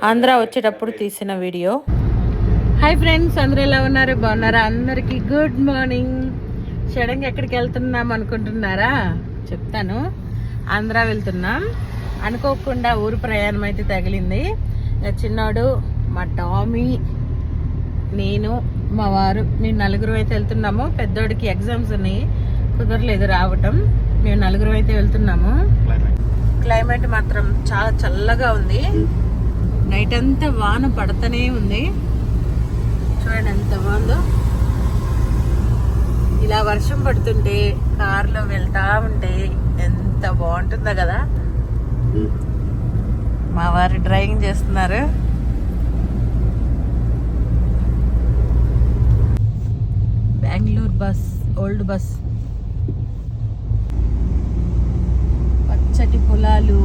ఆంధ్ర వచ్చేటప్పుడు తీసిన video. Hi friends, అందరూ ఎలా ఉన్నారు? బాగున్నారా? అందరికీ గుడ్ మార్నింగ్. సడన్గా ఎక్కడికి వెళ్తున్నాం అనుకుంటున్నారా? చెప్తాను. ఆంధ్ర వెళ్తున్నాం. అనుకోకుండా ఊరు ప్రయాణం అయితే తగిలింది. చిన్నోడు, మా టామీ, నేను, మా వారు, మేము నలుగురు అయితే వెళ్తున్నాము. పెద్దోడికి ఎగ్జామ్స్ ఉన్నాయి, కుదరలేదు రావటం. మేము నలుగురు అయితే వెళ్తున్నాము. క్లైమేట్ మాత్రం చాలా చల్లగా ఉంది. నైట్ అంతా వాన పడుతూనే ఉంది. చూడండి ఎంత బాగుందో. ఇలా వర్షం పడుతుంటే కార్లో వెళ్తా ఉంటే ఎంత బాగుంటుందో కదా. మా వారు డ్రైవింగ్ చేస్తున్నారు. Bengaluru bus, old bus. పచ్చటి పొలాలు,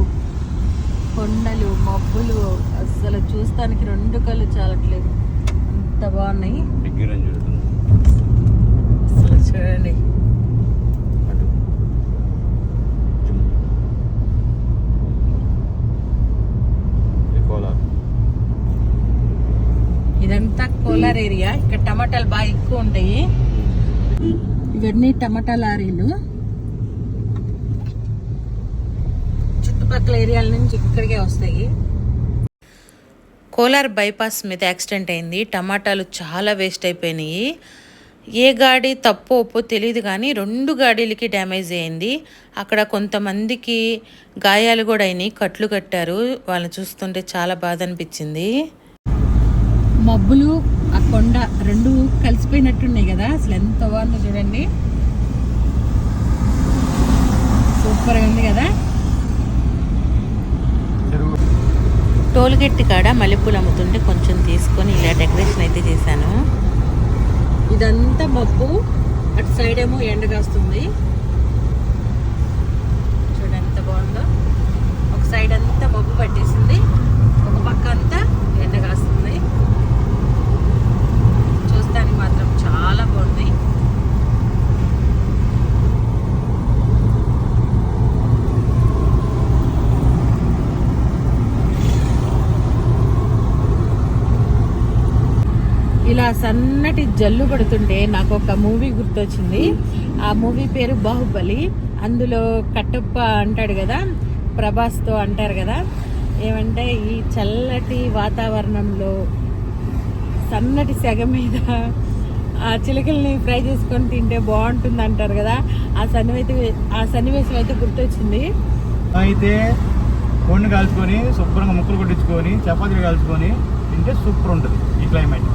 కొండలు, మబ్బులు, అసలు చూస్తానికి రెండు కళ్ళు చాలట్లేదు, అంత బాగున్నాయి. అసలు చూడండి. ఇదంతా కోలార్ ఏరియా. ఇక్కడ టమాటాలు బాగా ఎక్కువ ఉంటాయి. ఇవన్నీ టమాటా లారీలు. చుట్టుపక్కల ఏరియాల నుంచి ఇక్కడికే వస్తాయి. కోలార్ బైపాస్ మీద యాక్సిడెంట్ అయింది. టమాటాలు చాలా వేస్ట్ అయిపోయినాయి. ఏ గాడి తప్పో ఒప్పో తెలియదు కానీ 2 గాడీలకి డ్యామేజ్ అయింది. అక్కడ కొంతమందికి గాయాలు కూడా అయినాయి, కట్లు కట్టారు. వాళ్ళని చూస్తుంటే చాలా బాధ అనిపించింది. మబ్బులు, ఆ కొండ రెండు కలిసిపోయినట్టున్నాయి కదా. అసలు ఎంత బాగుందో చూడండి. సూపర్గా ఉంది కదా. టోల్గేట్ కాడ మల్లెపూలు అమ్ముతుంటే కొంచెం తీసుకొని ఇలా డెకరేషన్ అయితే చేశాను. ఇదంతా మబ్బు, అటు సైడ్ ఏమో ఎండ కాస్తుంది. చూడండి ఎంత బాగుందో. ఒక సైడ్ అంతా మబ్బు పట్టేసింది, ఒక పక్క అంతా ఎండ కాస్తుంది. చూస్తానికి మాత్రం చాలా బాగుంది. ఇలా సన్నటి జల్లు పడుతుంటే నాకు ఒక మూవీ గుర్తొచ్చింది. ఆ మూవీ పేరు బాహుబలి. అందులో కట్టప్ప అంటాడు కదా, ప్రభాస్తో అంటారు కదా, ఏమంటే ఈ చల్లటి వాతావరణంలో సన్నటి సెగ మీద ఆ చిలకల్ని ఫ్రై చేసుకొని తింటే బాగుంటుంది అంటారు కదా. ఆ సన్నివేశం అయితే గుర్తొచ్చింది. అయితే కొండ కాల్చుకొని శుభ్రంగా ముక్కలు కొట్టించుకొని చపాతీలు కాల్చుకొని తింటే సూపర్ ఉంటుంది ఈ క్లైమేట్.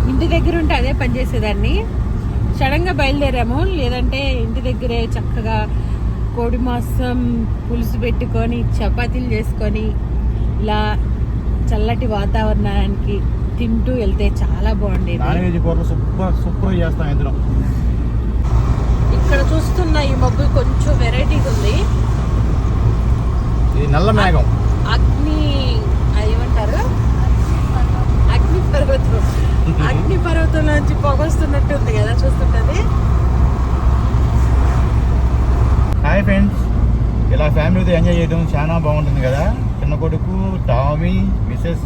ఇంటి దగ్గర ఉంటే అదే పని చేసేదాన్ని. సడన్గా బయలుదేరాము. లేదంటే ఇంటి దగ్గరే చక్కగా కోడి మాంసం పులుసు పెట్టుకొని చపాతీలు చేసుకొని ఇలా చల్లటి వాతావరణానికి తింటూ వెళ్తే చాలా బాగుండేది. ఇక్కడ చూస్తున్న ఈ మబ్బు కొంచెం వెరైటీగా ఉంది. నల్ల మేఘం, అగ్ని ఏమంటారు, అగ్ని పర్వతం నుంచి పొగొస్తున్నట్టు ఉంది కదా చూస్తుంటది. హాయ్ ఫ్రెండ్స్, ఇలా ఫ్యామిలీతో ఎంజాయ్ చేయడం చాలా బాగుంటుంది కదా. చిన్న కొడుకు, టామీ, మిస్సెస్,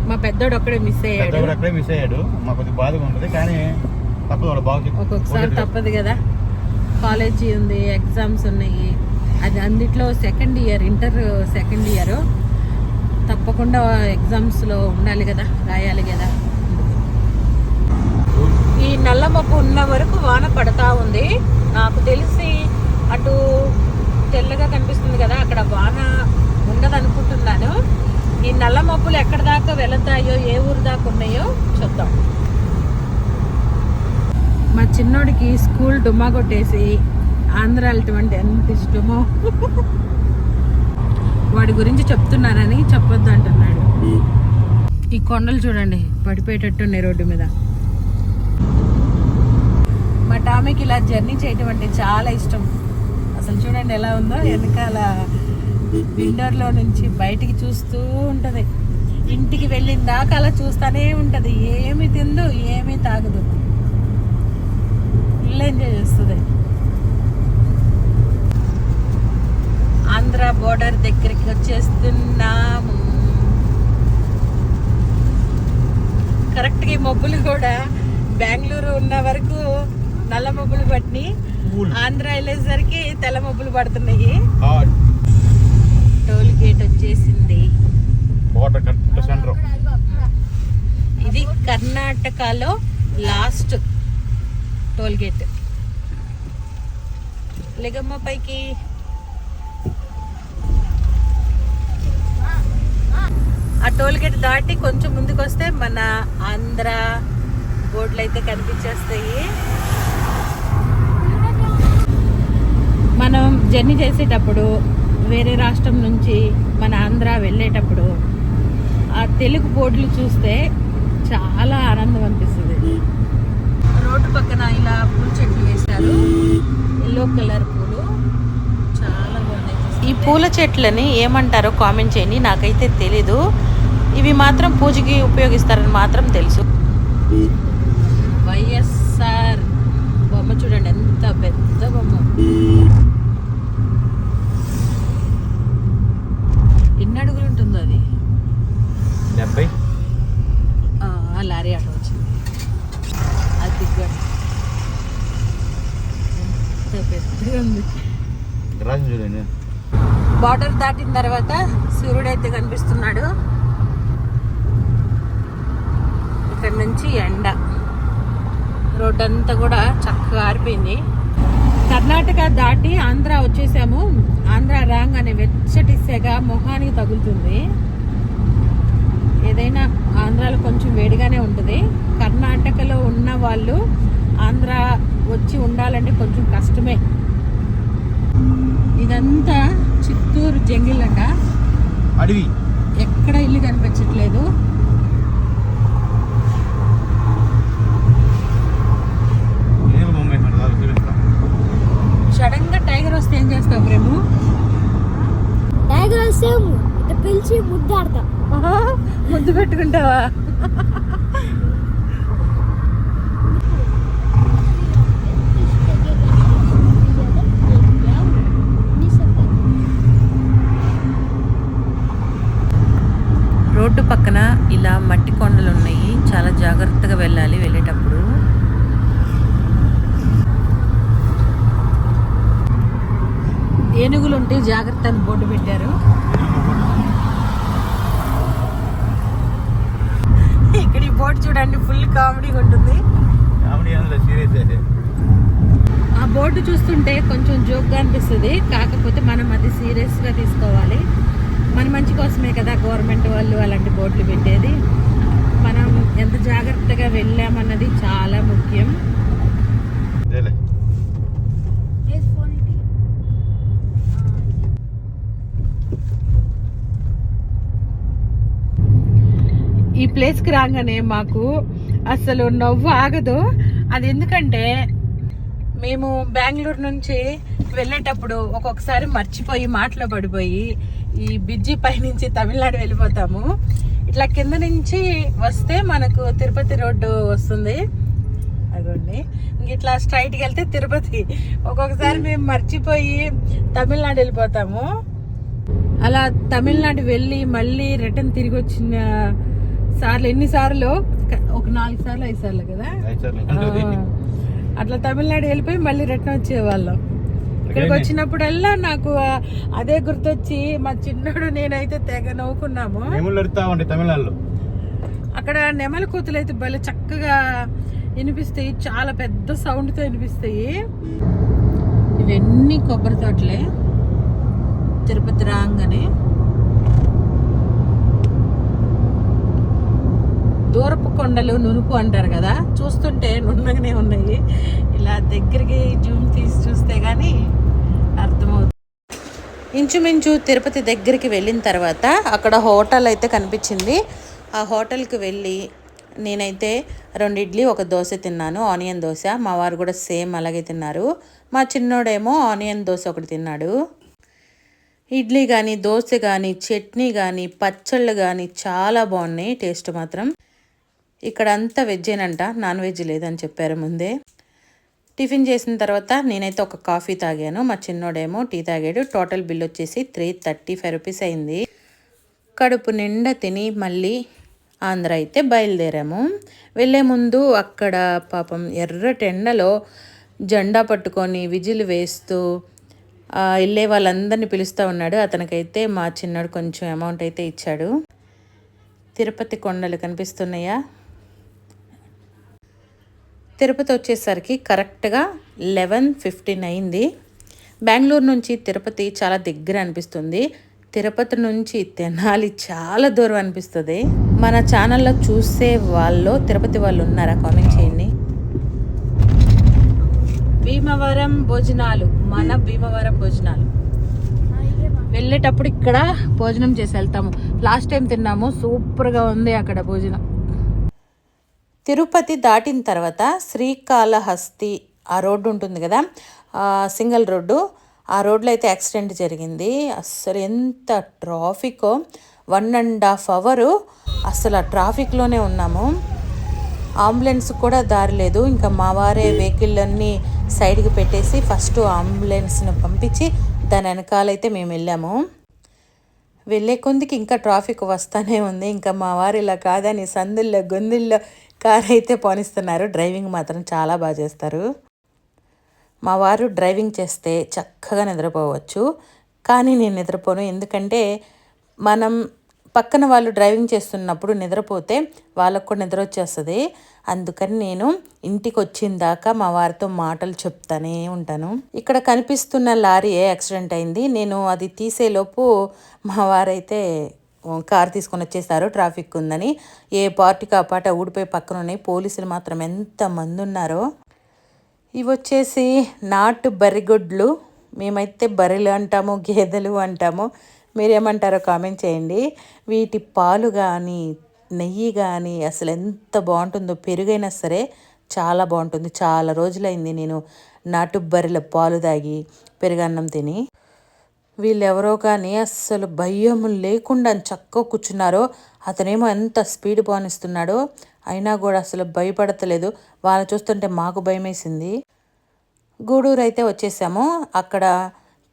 మా పెద్దోడు ఒక్కడే మిస్ అయ్యాడు. మాకు కొద్దిగా బాధగా ఉంటుంది కానీ తప్పదు, బాగా ఒక్కొక్కసారి తప్పదు కదా. కాలేజీ ఉంది, ఎగ్జామ్స్ ఉన్నాయి. అది అందుట్లో second year, inter second year. తప్పకుండా ఎగ్జామ్స్లో ఉండాలి కదా, రాయాలి కదా. ఈ నల్ల మబ్బు ఉన్న వరకు వాన పడతా ఉంది. నాకు తెలిసి అటు తెల్లగా కనిపిస్తుంది కదా, అక్కడ వాన ఉండదనుకుంటున్నాను. ఈ నల్ల మబ్బులు ఎక్కడి దాకా వెళతాయో, ఏ ఊరు దాకా ఉన్నాయో చూద్దాం. మా చిన్నోడికి స్కూల్ డుమ్మా కొట్టేసి ఆంధ్ర వెళ్ళటం అంటే ఎంత ఇష్టమో. వాడి గురించి చెప్తున్నానని చెప్పొద్దు అంటున్నాడు. ఈ కొండలు చూడండి పడిపోయేటట్టున్నాయి రోడ్డు మీద. మా టామీకి ఇలా జర్నీ చేయటం అంటే చాలా ఇష్టం. అసలు చూడండి ఎలా ఉందో. వెనకాల విండోర్లో నుంచి బయటికి చూస్తూ ఉంటుంది. ఇంటికి వెళ్ళిన దాకా అలా చూస్తూనే ఉంటుంది. ఏమి తిందు, ఏమీ తాగదు, ఫుల్ ఎంజాయ్ చేస్తుంది. ఆంధ్ర బోర్డర్ దగ్గరికి వచ్చేసి మబ్బులు కూడా బెంగళూరు ఉన్న వరకు నల్ల మబ్బులు పట్టినాయి, ఆంధ్ర వెళ్ళేసరికి తెల్ల మబ్బులు పడుతున్నాయి. టోల్ గేట్ వచ్చేసింది. ఇది కర్ణాటకలో లాస్ట్ టోల్ గేట్. లెగమ్మ పైకి. ఆ టోల్ గేట్ దాటి కొంచెం ముందుకు వస్తే మన ఆంధ్ర బోర్డులు అయితే కనిపించేస్తాయి. మనం జర్నీ చేసేటప్పుడు వేరే రాష్ట్రం నుంచి మన ఆంధ్ర వెళ్ళేటప్పుడు ఆ తెలుగు బోర్డులు చూస్తే చాలా ఆనందం అనిపిస్తుంది. రోడ్డు పక్కన ఇలా పూల చెట్లు వేశారు, ఎల్లో కలర్ పూలు చాలా బాగున్నాయి. ఈ పూల చెట్లని ఏమంటారో కామెంట్ చేయండి, నాకైతే తెలీదు. ఇవి మాత్రం పూజకి ఉపయోగిస్తారని మాత్రం తెలుసు. వైఎస్ఆర్ బొమ్మ చూడండి, ఎంత పెద్ద బొమ్మ. ఎన్ని అడుగులు ఉంటుందో అది? 70. లారీ ఆటో వచ్చింది, అది దిగ్గండి, ఎంత పెద్దగా ఉంది. బార్డర్ దాటిన తర్వాత సూర్యుడు అయితే కనిపిస్తున్నాడు. ఇక్కడ నుంచి ఎండ, రోడ్ అంతా కూడా చక్కగా ఆరిపోయింది. కర్ణాటక దాటి ఆంధ్ర వచ్చేసాము. ఆంధ్ర రాగానే వెచ్చటి సెగ మొహానికి తగులుతుంది. ఏదైనా ఆంధ్రాలో కొంచెం వేడిగానే ఉంటుంది. కర్ణాటకలో ఉన్న వాళ్ళు ఆంధ్ర వచ్చి ఉండాలంటే కొంచెం కష్టమే. ఇదంతా చిత్తూరు జంగిల్ అంట, అడవి, ఎక్కడ ఇల్లు కనిపించట్లేదు. సడన్ గా టైగర్ వస్తే ఏం చేస్తావు ప్రేము? టైగర్ వస్తే పిలిచి ముద్దు ఆడతా. ముద్దు పెట్టుకుంటావా? రోడ్డు పక్కన ఇలా మట్టి కొండలు ఉన్నాయి, చాలా జాగ్రత్తగా వెళ్ళాలి వెళ్ళేటప్పుడు. ఏనుగులు ఉంటే జాగ్రత్త అని బోర్డు పెట్టారు. ఇక్కడ ఈ బోర్డు చూడండి, ఫుల్ కామెడీగా ఉంటుంది. ఆ బోర్డు చూస్తుంటే కొంచెం జోక్గా అనిపిస్తుంది, కాకపోతే మనం అది సీరియస్గా తీసుకోవాలి. మన మంచి కోసమే కదా గవర్నమెంట్ వాళ్ళు అలాంటి బోర్డులు పెట్టేది. మనం ఎంత జాగ్రత్తగా వెళ్ళామన్నది చాలా ముఖ్యం. ఈ ప్లేస్కి రాగానే మాకు అసలు నవ్వు ఆగదు. అది ఎందుకంటే మేము బెంగళూరు నుంచి వెళ్ళేటప్పుడు ఒక్కొక్కసారి మర్చిపోయి మాటలో పడిపోయి ఈ బ్రిడ్జి పై నుంచి తమిళనాడు వెళ్ళిపోతాము. ఇట్లా కింద నుంచి వస్తే మనకు తిరుపతి రోడ్డు వస్తుంది, అదిగోండి. ఇంక ఇట్లా స్ట్రైట్కి వెళ్తే తిరుపతి. ఒక్కొక్కసారి మేము మర్చిపోయి తమిళనాడు వెళ్ళిపోతాము. అలా తమిళనాడు వెళ్ళి మళ్ళీ రిటర్న్ తిరిగి వచ్చిన సార్లు ఎన్నిసార్లు, ఒక 4 సార్లు 5 సార్లు కదా, అట్లా తమిళనాడు వెళ్ళిపోయి మళ్ళీ రిటర్న్ వచ్చేవాళ్ళం. ఇక్కడికి వచ్చినప్పుడల్లా నాకు అదే గుర్తొచ్చి మా చిన్నోడు నేనైతే తెగ నవ్వుకున్నాము. తమిళనాడులో అక్కడ నెమలి కూతులు అయితే భలే చక్కగా వినిపిస్తాయి, చాలా పెద్ద సౌండ్తో వినిపిస్తాయి. ఇవన్నీ కొబ్బరి తోటలే తిరుపతి రాగానే. దూరపు కొండలు నునుపు అంటారు కదా, చూస్తుంటే నున్నగానే ఉన్నాయి. ఇలా దగ్గరికి జూమ్ తీసి చూస్తే గానీ అర్థమవుతుంది. ఇంచుమించు తిరుపతి దగ్గరికి వెళ్ళిన తర్వాత అక్కడ హోటల్ అయితే కనిపించింది. ఆ హోటల్కి వెళ్ళి నేనైతే 2 ఇడ్లీ 1 దోశ తిన్నాను, ఆనియన్ దోశ. మా వారు కూడా సేమ్ అలాగే తిన్నారు. మా చిన్నోడేమో ఆనియన్ దోశ 1 తిన్నాడు. ఇడ్లీ కానీ దోశ కానీ చట్నీ కానీ పచ్చళ్ళు కానీ చాలా బాగున్నాయి, టేస్ట్ మాత్రం. ఇక్కడ అంతా వెజ్జేనంట, నాన్ వెజ్ లేదని చెప్పారు ముందే. టిఫిన్ చేసిన తర్వాత నేనైతే ఒక కాఫీ తాగాను, మా చిన్నోడేమో టీ తాగాడు. టోటల్ బిల్ వచ్చేసి 335 రూపీస్ అయింది. కడుపు నిండా తిని మళ్ళీ ఆంధ్ర అయితే బయలుదేరాము. వెళ్ళే ముందు అక్కడ పాపం ఎర్రటి ఎండలో జెండా పట్టుకొని విజిల్ వేస్తూ వెళ్ళే వాళ్ళందరినీ పిలుస్తూ ఉన్నాడు. అతనికైతే మా చిన్నాడు కొంచెం అమౌంట్ అయితే ఇచ్చాడు. తిరుపతి కొండలు కనిపిస్తున్నాయా? తిరుపతి వచ్చేసరికి కరెక్ట్గా 11:15 అయింది. బెంగళూరు నుంచి తిరుపతి చాలా దగ్గర అనిపిస్తుంది. తిరుపతి నుంచి తెనాలి చాలా దూరం అనిపిస్తుంది. మన ఛానల్లో చూసే వాళ్ళు తిరుపతి వాళ్ళు ఉన్నారా? కామెంట్ చేయండి. భీమవరం భోజనాలు, మన భీమవరం భోజనాలు. వెళ్ళేటప్పుడు ఇక్కడ భోజనం చేసి వెళ్తాము. లాస్ట్ టైం తిన్నాము, సూపర్గా ఉంది అక్కడ భోజనం. తిరుపతి దాటిన తర్వాత శ్రీకాళహస్తి ఆ రోడ్డు ఉంటుంది కదా, సింగిల్ రోడ్డు, ఆ రోడ్లో అయితే యాక్సిడెంట్ జరిగింది. అస్సలు ఎంత ట్రాఫిక్, 1.5 hours అసలు ఆ ట్రాఫిక్లోనే ఉన్నాము. అంబులెన్స్ కూడా దారి లేదు. ఇంకా మా వారే వెహికల్ అన్నీ సైడ్కి పెట్టేసి ఫస్ట్ అంబులెన్స్ని పంపించి దాని వెనకాలైతే మేము వెళ్ళాము. వెళ్ళే కొందికి ఇంకా ట్రాఫిక్ వస్తూనే ఉంది. ఇంకా మా వారు ఇలా కాదని సందుల్లో గొంతుల్లో కార్ అయితే పోనిస్తున్నారు. డ్రైవింగ్ మాత్రం చాలా బాగా చేస్తారు. మా వారు డ్రైవింగ్ చేస్తే చక్కగా నిద్రపోవచ్చు, కానీ నేను నిద్రపోను. ఎందుకంటే మనం పక్కన వాళ్ళు డ్రైవింగ్ చేస్తున్నప్పుడు నిద్రపోతే వాళ్ళకు కూడా నిద్ర వచ్చేస్తుంది. అందుకని నేను ఇంటికి వచ్చిన దాకా మా వారితో మాటలు చెప్తానే ఉంటాను. ఇక్కడ కనిపిస్తున్న లారీ యాక్సిడెంట్ అయింది. నేను అది తీసేలోపు మా వారైతే కారు తీసుకొని వచ్చేసారు, ట్రాఫిక్ ఉందని. ఏ పార్టీకి ఆ పాట ఊడిపోయి పక్కన ఉన్నాయి. పోలీసులు మాత్రం ఎంతమంది ఉన్నారో. ఇవి వచ్చేసి నాటు బర్రెగొడ్లు. మేమైతే బర్రెలు అంటాము, గేదెలు అంటాము. మీరేమంటారో కామెంట్ చేయండి. వీటి పాలు కానీ నెయ్యి కానీ అసలు ఎంత బాగుంటుందో. పెరుగైనా సరే చాలా బాగుంటుంది. చాలా రోజులైంది నేను నాటు బర్రెల పాలు తాగి పెరుగన్నం తిని. వీళ్ళెవరో కానీ అస్సలు భయం లేకుండా చక్కగా కూర్చున్నారో. అతనేమో ఎంత స్పీడ్ పోనిస్తున్నాడో, అయినా కూడా అసలు భయపడతలేదు. వాళ్ళని చూస్తుంటే మాకు భయం వేసింది. గూడూరు అయితే వచ్చేసాము. అక్కడ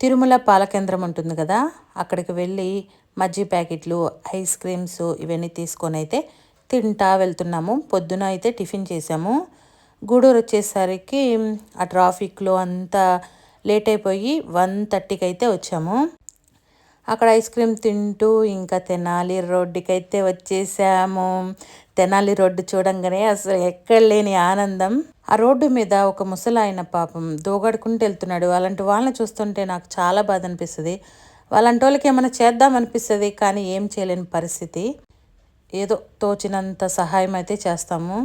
తిరుమల పాలకేంద్రం ఉంటుంది కదా, అక్కడికి వెళ్ళి మజ్జి ప్యాకెట్లు, ఐస్ క్రీమ్స్ ఇవన్నీ తీసుకొని అయితే తింటా వెళ్తున్నాము. పొద్దున అయితే టిఫిన్ చేసాము. గూడూరు వచ్చేసరికి ఆ ట్రాఫిక్లో అంతా లేట్ అయిపోయి 1:30కి అయితే వచ్చాము. అక్కడ ఐస్ క్రీమ్ తింటూ ఇంకా తెనాలి రోడ్డుకి అయితే వచ్చేసాము. తెనాలి రోడ్డు చూడంగానే అసలు ఎక్కడ లేని ఆనందం. ఆ రోడ్డు మీద ఒక ముసలాయన పాపం దోగడుకుంటూ వెళ్తున్నాడు. అలాంటి వాళ్ళని చూస్తుంటే నాకు చాలా బాధ అనిపిస్తుంది. వాళ్ళంటి వాళ్ళకి ఏమైనా చేద్దామనిపిస్తుంది, కానీ ఏం చేయలేని పరిస్థితి. ఏదో తోచినంత సహాయం అయితే చేస్తాము.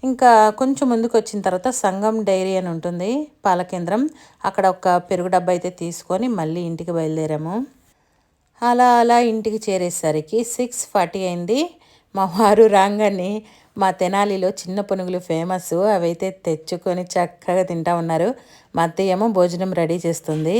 ఇంకా కొంచెం ముందుకు వచ్చిన తర్వాత సంగం డైరీ అని ఉంటుంది పాలకేంద్రం. అక్కడ ఒక పెరుగు డబ్బా అయితే తీసుకొని మళ్ళీ ఇంటికి బయలుదేరాము. అలా ఇంటికి చేరేసరికి 6:40 అయింది. మా వారు రాగానే మా తెనాలిలో చిన్న పునుగులు ఫేమస్, అవైతే తెచ్చుకొని చక్కగా తింటా ఉన్నారు. మా అత్తయ్య ఏమో భోజనం రెడీ చేస్తుంది.